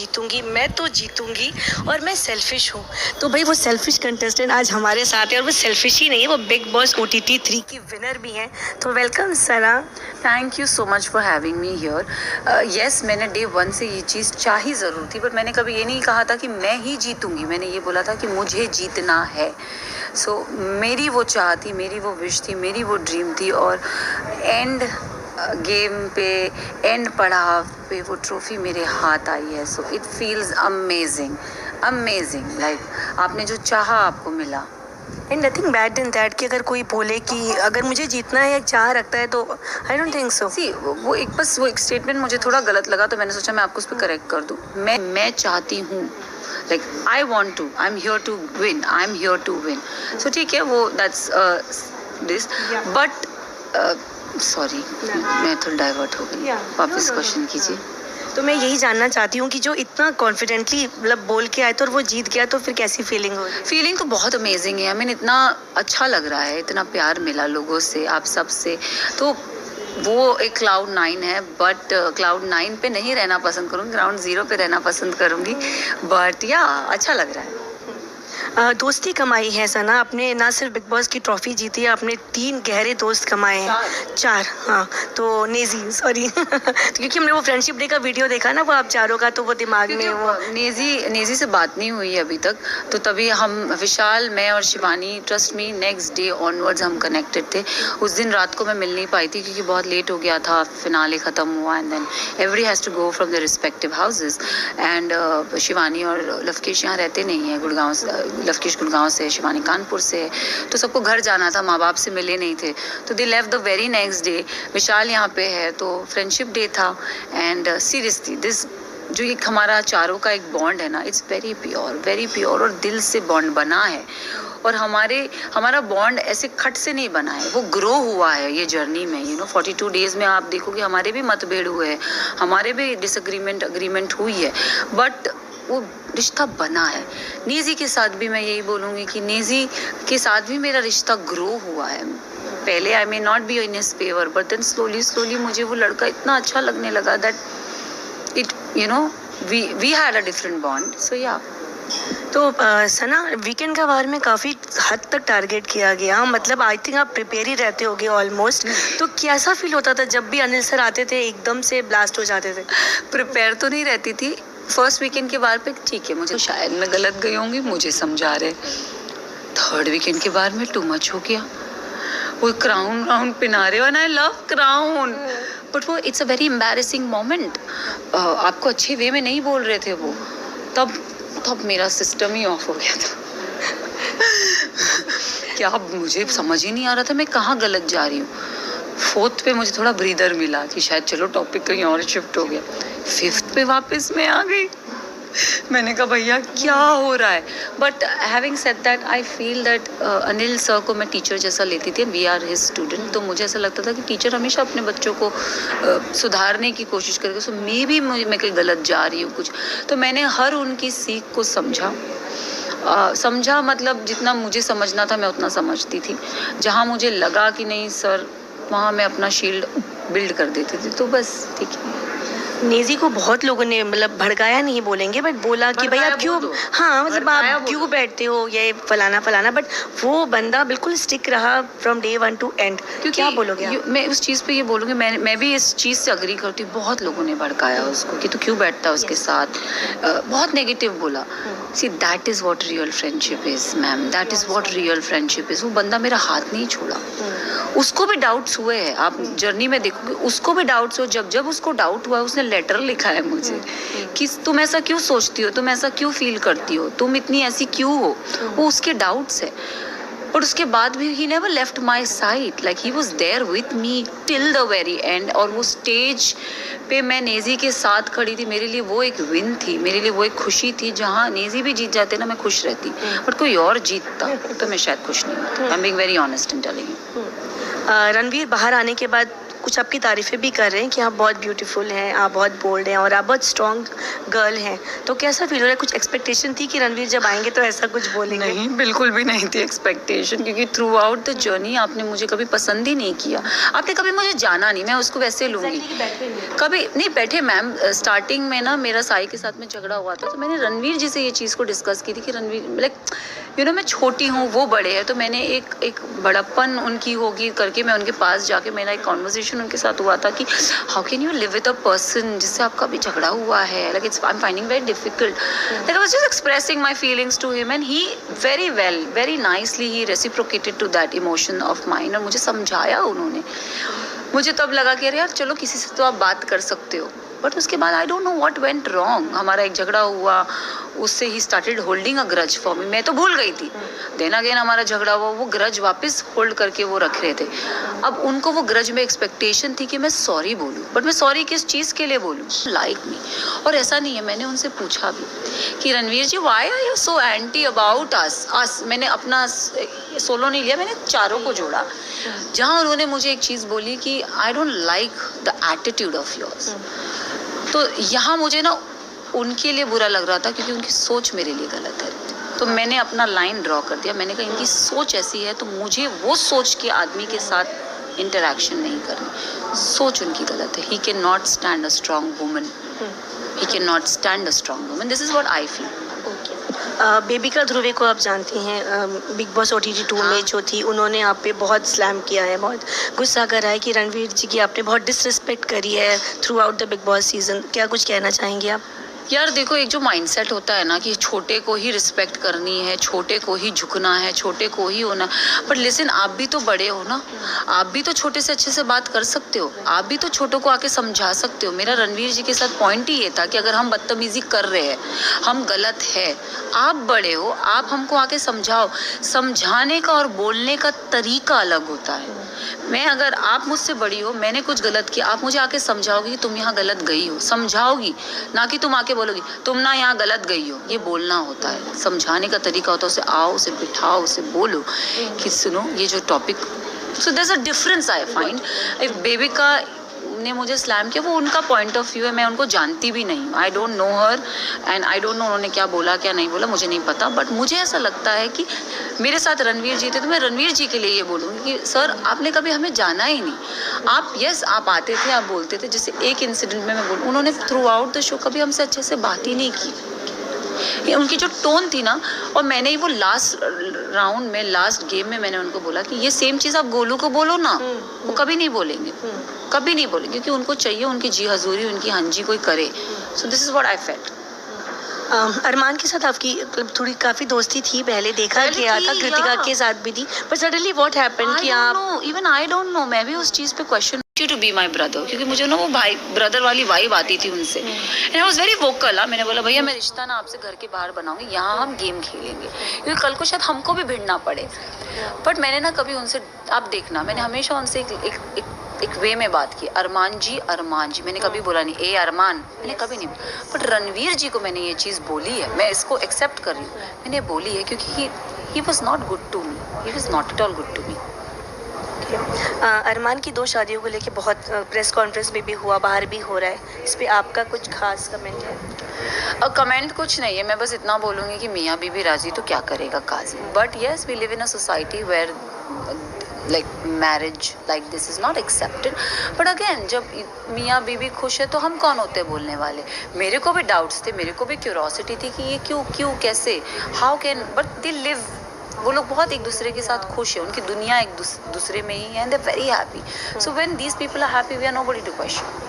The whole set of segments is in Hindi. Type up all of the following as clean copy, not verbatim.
जीतूंगी, मैं तो जीतूंगी और मैं सेल्फिश हूँ। तो भाई वो सेल्फिश कंटेस्टेंट आज हमारे साथ है और वो सेल्फिश ही नहीं है, वो बिग बॉस OTT 3 की विनर भी हैं। तो welcome Sana. Thank you so much for having me here. Yes, मैंने डे 1 से ये चीज़ चाही ज़रूर थी, बट मैंने कभी ये नहीं कहा था कि मैं ही जीतूंगी। मैंने ये बोला था कि मुझे जीतना है। सो मेरी वो चाह थी, मेरी वो विश थी, मेरी वो ड्रीम थी, और एंड गेम पे, एंड पड़ाव पे वो ट्रॉफी मेरे हाथ आई है। So it feels amazing, amazing. Like आपने जो चाहा आपको मिला। And nothing bad in that कि अगर कोई बोले कि अगर मुझे जीतना है या चाह रखता है तो आई डोंट थिंक सो। सी वो एक स्टेटमेंट मुझे थोड़ा गलत लगा, तो मैंने सोचा मैं आपको उस पर करेक्ट कर दूँ। मैं चाहती हूँ, like I want to, I am here to win, I am here to win. So ठीक है, वो दैट्स दिस, बट सॉरी मैं थोड़ा डाइवर्ट हो गई। वापस क्वेश्चन कीजिए। तो मैं यही जानना चाहती हूँ कि जो इतना कॉन्फिडेंटली मतलब बोल के आए तो और वो जीत गया, तो फिर कैसी फीलिंग हो? फीलिंग तो बहुत अमेजिंग है। आई मीन इतना अच्छा लग रहा है, इतना प्यार मिला लोगों से, आप सब से। तो वो एक क्लाउड 9 है, बट क्लाउड 9 पे नहीं रहना पसंद करूँगी, ग्राउंड 0 पे रहना पसंद करूँगी। बट या अच्छा लग रहा है। दोस्ती कमाई है सना आपने, ना सिर्फ बिग बॉस की ट्रॉफी जीती है, आपने 3 गहरे दोस्त कमाए हैं। 4 हाँ, तो नेजी सॉरी क्योंकि हमने वो फ्रेंडशिप डे का वीडियो देखा ना, वो आप चारों का, तो वो दिमाग में वो नेजी से बात नहीं हुई अभी तक, तो तभी हम विशाल, मैं और Shivani, trust me, next day onwards हम कनेक्टेड थे। उस दिन रात को मैं मिल नहीं पाई थी क्योंकि बहुत लेट हो गया था, फिनाले ख़त्म हुआ, and then every has to go from the respective houses. And Shivani और लवकेश यहाँ रहते नहीं हैं, गुड़गांव से, लवकेश गुड़गांव से, शिवानी कानपुर से, तो सबको घर जाना था, माँ बाप से मिले नहीं थे, तो they left the very next day. Vishal यहाँ पे है, तो फ्रेंडशिप डे था। एंड सीरियसली दिस जो एक हमारा चारों का एक बॉन्ड है ना, इट्स वेरी प्योर और दिल से बॉन्ड बना है। और हमारा बॉन्ड ऐसे खट से नहीं बना है, वो ग्रो हुआ है ये जर्नी में। 42 डेज में आप देखोगे हमारे भी मतभेद हुए हैं, हमारे भी अग्रीमेंट हुई है, बट वो रिश्ता बना है। नेजी के साथ भी मैं यही बोलूँगी कि नेजी के साथ भी मेरा रिश्ता ग्रो हुआ है। पहले I may not be in his favour, but then slowly मुझे वो लड़का इतना अच्छा लगने लगा that it we had a different bond. So yeah. तो सना, वीकेंड का बार में काफ़ी हद तक टारगेट किया गया, मतलब आई थिंक आप प्रिपेयर ही रहते होगे ऑलमोस्ट। तो कैसा फील होता था जब भी अनिल सर आते थे, एकदम से ब्लास्ट हो जाते थे? प्रिपेयर तो नहीं रहती थी। फर्स्ट वीकेंड के बार पे ठीक है, मुझे शायद मैं गलत गई होंगी, मुझे समझा रहे। थर्ड वीकेंड के बार में टू मच हो गया, वो क्राउन पिना रहे, और आई लव क्राउन, बट वो it's a very embarrassing moment. आपको अच्छे वे में नहीं बोल रहे थे वो, तब मेरा सिस्टम ही ऑफ हो गया था। क्या मुझे समझ ही नहीं आ रहा था मैं कहाँ गलत जा रही हूँ। फोर्थ पे मुझे थोड़ा ब्रीदर मिला कि शायद चलो टॉपिक कहीं और शिफ्ट हो गया। फिफ्थ पे वापस मैं आ गई। मैंने कहा भैया क्या हो रहा है। But having said that I feel that Anil sir को मैं टीचर जैसा लेती थी, वी आर हिज स्टूडेंट, तो मुझे ऐसा लगता था कि टीचर हमेशा अपने बच्चों को सुधारने की कोशिश करेगा। सो मे बी मैं कहीं गलत जा रही हूँ कुछ, तो मैंने हर उनकी सीख को समझा, मतलब जितना मुझे समझना था मैं उतना समझती थी। जहाँ मुझे लगा कि नहीं सर, वहाँ मैं अपना शील्ड बिल्ड कर देती थी, तो बस ठीक है। नेजी को बहुत लोगों ने मतलब भड़काया नहीं बोलेंगे, बट बोला कि भाई आप क्यों, हाँ मतलब आप क्यों बैठते हो ये फलाना, बट वो बंदा बिल्कुल स्टिक रहा फ्रॉम डे 1 टू एंड। क्या बोलोगे आप? मैं उस चीज़ पे ये बोलूँगी, मैं भी इस चीज़ से अग्री करती हूँ। बहुत लोगों ने भड़काया उसको कि तू क्यों बैठता है उसके साथ, बहुत नेगेटिव बोला। See that is what real friendship is ma'am, that is what real friendship is. वो बंदा मेरा हाथ नहीं छोड़ा, उसको भी डाउट्स हुए हैं, आप जर्नी में देखोगे उसको भी डाउट्स हो। जब उसको डाउट हुआ उसने लेटर लिखा है मुझे कि तुम ऐसा क्यों सोचती हो, तुम ऐसा क्यों फील करती हो, तुम इतनी ऐसी क्यों हो। वो उसके डाउट्स है, बट उसके बाद भी he never left my side, like he was there with me till the very end. और वो स्टेज पे मैं नेजी के साथ खड़ी थी, मेरे लिए वो एक विन थी, मेरे लिए वो एक खुशी थी। जहाँ नेजी भी जीत जाते ना मैं खुश रहती, बट कोई और जीतता तो मैं शायद खुश नहीं होती। I am being very honest in telling you. Ranveer बाहर आने के बाद कुछ आपकी तारीफ़ें भी कर रहे हैं कि आप बहुत ब्यूटीफुल हैं, आप बहुत बोल्ड हैं और आप बहुत स्ट्रॉन्ग गर्ल हैं, तो कैसा फील हो रहा है? कुछ एक्सपेक्टेशन थी कि रणवीर जब आएंगे तो ऐसा कुछ बोलेंगे? नहीं, बिल्कुल भी नहीं थी एक्सपेक्टेशन, क्योंकि थ्रू आउट द जर्नी आपने मुझे कभी पसंद ही नहीं किया, आपने कभी मुझे जाना नहीं, मैं उसको वैसे लूँगी। कभी नहीं बैठे मैम। स्टार्टिंग में ना मेरा साई के साथ में झगड़ा हुआ था, तो मैंने रणवीर जी से ये चीज़ को डिस्कस की थी कि रणवीर लाइक मैं छोटी हूँ, वो बड़े हैं, तो मैंने एक बड़प्पन उनकी होगी करके मैं उनके पास जाके मेरा एक कॉन्वर्सेशन उनके साथ हुआ था कि how can you live with a person जिससे आपका भी झगड़ा हुआ है, like it's I am finding very difficult, like I was just expressing my feelings to him and he very well very nicely he reciprocated to that emotion of mine, और मुझे समझाया उन्होंने। मुझे तब लगा कि अरे यार चलो किसी से तो आप बात कर सकते हो, बट उसके बाद I don't know what went wrong, हमारा एक झगड़ा हुआ, उससे he started holding a grudge for me, मैं तो भूल गई थी, देन अगेन हमारा झगड़ा हुआ, वो ग्रज वापस होल्ड करके वो रख रहे थे। अब उनको वो ग्रज में एक्सपेक्टेशन थी कि मैं सॉरी बोलूं, बट मैं सॉरी किस चीज़ के लिए बोलूं, लाइक मी। और ऐसा नहीं है, मैंने उनसे पूछा भी कि Ranveer ji why are you so anti about us, मैंने अपना सोलो नहीं लिया, मैंने चारों को जोड़ा, जहाँ उन्होंने मुझे एक चीज़ बोली कि I don't like the attitude of yours, तो यहाँ मुझे ना उनके लिए बुरा लग रहा था क्योंकि उनकी सोच मेरे लिए गलत है, तो मैंने अपना लाइन ड्रॉ कर दिया, मैंने कहा इनकी सोच ऐसी है तो मुझे वो सोच के आदमी के साथ इंटरेक्शन नहीं करनी, सोच उनकी गलत है, he can not stand a strong woman, he can not stand a strong woman, this is what I feel. बेबिका ध्रुवे को आप जानती हैं, बिग बॉस OTT 2 में जो थी, उन्होंने आप पे बहुत स्लैम किया है, बहुत गुस्सा करा है कि रणवीर जी की आपने बहुत डिसरिस्पेक्ट करी है through out the big boss season, क्या कुछ कहना चाहेंगे आप? यार देखो, एक जो माइंडसेट होता है ना कि छोटे को ही रिस्पेक्ट करनी है, छोटे को ही झुकना है, छोटे को ही होना, बट लिसन आप भी तो बड़े हो ना, आप भी तो छोटे से अच्छे से बात कर सकते हो, आप भी तो छोटों को आके समझा सकते हो। मेरा रणवीर जी के साथ पॉइंट ही ये था कि अगर हम बदतमीजी कर रहे हैं, हम गलत है, आप बड़े हो, आप हमको आके समझाओ। समझाने का और बोलने का तरीका अलग होता है। मैं अगर आप मुझसे बड़ी हो, मैंने कुछ गलत किया, आप मुझे आके समझाओगी कि तुम यहाँ गलत गई हो, समझाओगी, ना कि तुम आके बोलोगी तुम ना यहाँ गलत गई हो। ये बोलना होता है, समझाने का तरीका होता है, उसे आओ, उसे बिठाओ, उसे बोलो कि सुनो ये जो topic, so there is a difference I find. If Bebika ने मुझे स्लैम किया, वो उनका पॉइंट ऑफ व्यू है, मैं उनको जानती भी नहीं, I don't know her and I don't know उन्होंने क्या बोला क्या नहीं बोला, मुझे नहीं पता, बट मुझे ऐसा लगता है कि मेरे साथ रणवीर जी थे तो मैं रणवीर जी के लिए ये बोलूँगी कि सर आपने कभी हमें जाना ही नहीं, आप यस आप आते थे, आप बोलते थे, जैसे एक इंसिडेंट में मैं बोलूँ, उन्होंने थ्रू आउट द शो कभी हमसे अच्छे से बात ही नहीं की, ये उनकी जो टोन थी ना, और मैंने ही वो लास्ट राउंड में, लास्ट गेम में मैंने उनको बोला कि ये सेम चीज़ आप गोलू को बोलो ना, वो कभी नहीं बोलेंगे, कभी नहीं बोलेंगे, क्योंकि उनको चाहिए उनकी जी हजूरी, उनकी हंजी कोई करे। So this is what I felt. Armaan के साथ आपकी मतलब थोड़ी काफ़ी दोस्ती थी, पहले देखा पहले गया थी, था, कृतिका या। के साथ भी थी, पर सडनली व्हाट हैपेंड कि आप इवन आई डोंट नो, मैं भी उस चीज़ पे question to be my brother, क्योंकि मुझे ना वो भाई ब्रदर वाली वाइब आती थी उनसे, and I was very vocal. मैंने बोला भैया मैं रिश्ता ना आपसे घर के बाहर बनाऊंगी, यहाँ हम गेम खेलेंगे, क्योंकि कल को शायद हमको भी भिड़ना पड़े, बट मैंने ना कभी उनसे, आप देखना मैंने हमेशा उनसे एक वे में बात की, अरमान जी मैंने कभी बोला नहीं ए अरमान, मैंने कभी नहीं, बट रणवीर जी को मैंने ये चीज़ बोली है, मैं इसको एक्सेप्ट कर रही हूँ, मैंने बोली है, क्योंकि he was not good to me, he was not at all good to me. Armaan की 2 शादियों को लेके बहुत प्रेस कॉन्फ्रेंस में भी हुआ, बाहर भी हो रहा है, इस पे आपका कुछ खास कमेंट है? कमेंट कुछ नहीं है, मैं बस इतना बोलूँगी कि मियाँ बीबी राजी तो क्या करेगा काजी, but yes we live in a society where like marriage like this is not accepted, but again जब मियाँ बीबी खुश है तो हम कौन होते हैं बोलने वाले। मेरे को भी डाउट्स थे, मेरे को भी क्यूरोसिटी थी कि ये क्यों कैसे how can, but they live, वो लोग बहुत एक दूसरे के साथ खुश है, उनकी दुनिया एक दूसरे में ही है, and they very happy, so when these people are happy we are nobody to question.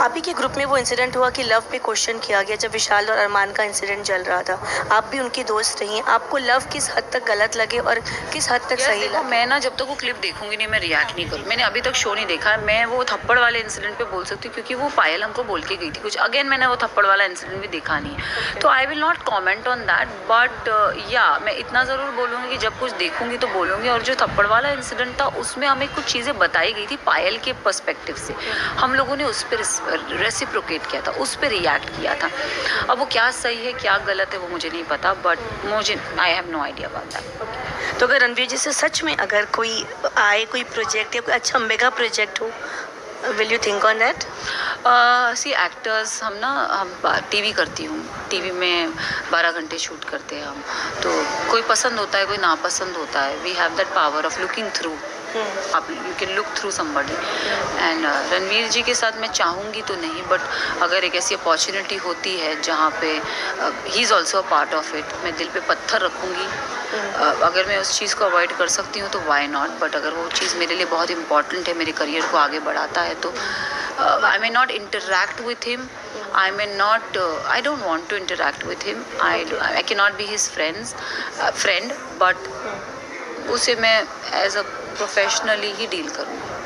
आप ही के ग्रुप में वो इंसिडेंट हुआ कि लव पे क्वेश्चन किया गया जब विशाल और अरमान का इंसिडेंट चल रहा था, आप भी उनकी दोस्त रही हैं, आपको लव किस हद तक गलत लगे और किस हद तक सही लगे? मैं ना जब तक वो क्लिप देखूंगी नहीं, मैं रिएक्ट नहीं करूँ, मैंने अभी तक शो नहीं देखा, मैं वो थप्पड़ वाले इंसिडेंट पे बोल सकती हूँ, क्योंकि वो पायल हमको बोल के गई थी कुछ, अगेन मैंने वो थप्पड़ वाला इंसिडेंट भी देखा नहीं है, तो I will not comment on that, but या मैं इतना ज़रूर बोलूँगी कि जब कुछ देखूंगी तो बोलूँगी। और जो थप्पड़ वाला इंसिडेंट था उसमें हमें कुछ चीज़ें बताई गई थी पायल के पर्सपेक्टिव से, हम लोगों ने उस पर रेसिप्रोकेट किया था, उस पर रिएक्ट किया था। अब वो क्या सही है क्या गलत है वो मुझे नहीं पता, बट मुझे I have no idea about that. तो अगर रणवीर जी से सच में अगर कोई आए, कोई प्रोजेक्ट या कोई अच्छा मेगा प्रोजेक्ट हो, will you think on that? See actors हम टीवी करती हूँ, टीवी में 12 घंटे शूट करते हैं हम, तो कोई पसंद होता है, कोई नापसंद होता है. We have that power of looking through. आप you can look through somebody. And Ranveer ji के साथ मैं चाहूँगी तो नहीं, बट अगर एक ऐसी अपॉर्चुनिटी होती है जहाँ पे he is also a part of it, मैं दिल पे पत्थर रखूँगी. अगर मैं उस चीज़ को अवॉइड कर सकती हूँ तो वाई नॉट. बट अगर वो चीज़ मेरे लिए बहुत इंपॉर्टेंट है, मेरे करियर को आगे बढ़ाता है, तो I may not interact with him. I may not, I don't want to interact with him. I cannot be his friend, but उसे मैं एज अ प्रोफेशनली ही डील करूँगी.